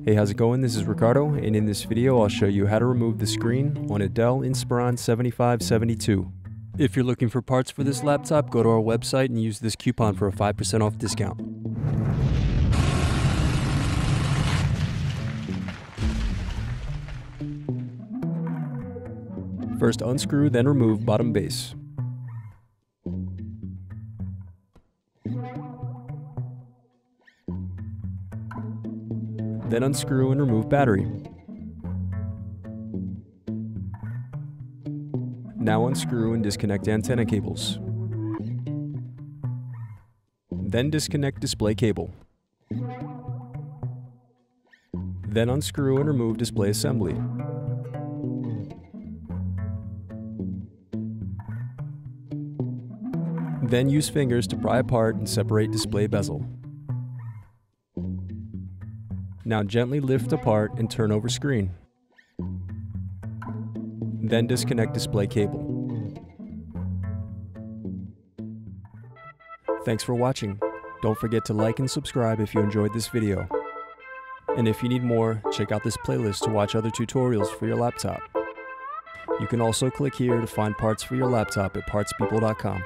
Hey, how's it going? This is Ricardo, and in this video I'll show you how to remove the screen on a Dell Inspiron 7572. If you're looking for parts for this laptop, go to our website and use this coupon for a 5% off discount. First unscrew, then remove bottom base. Then unscrew and remove battery. Now unscrew and disconnect antenna cables. Then disconnect display cable. Then unscrew and remove display assembly. Then use fingers to pry apart and separate display bezel. Now gently lift apart and turn over screen. Then disconnect display cable. Thanks for watching. Don't forget to like and subscribe if you enjoyed this video. And if you need more, check out this playlist to watch other tutorials for your laptop. You can also click here to find parts for your laptop at partspeople.com.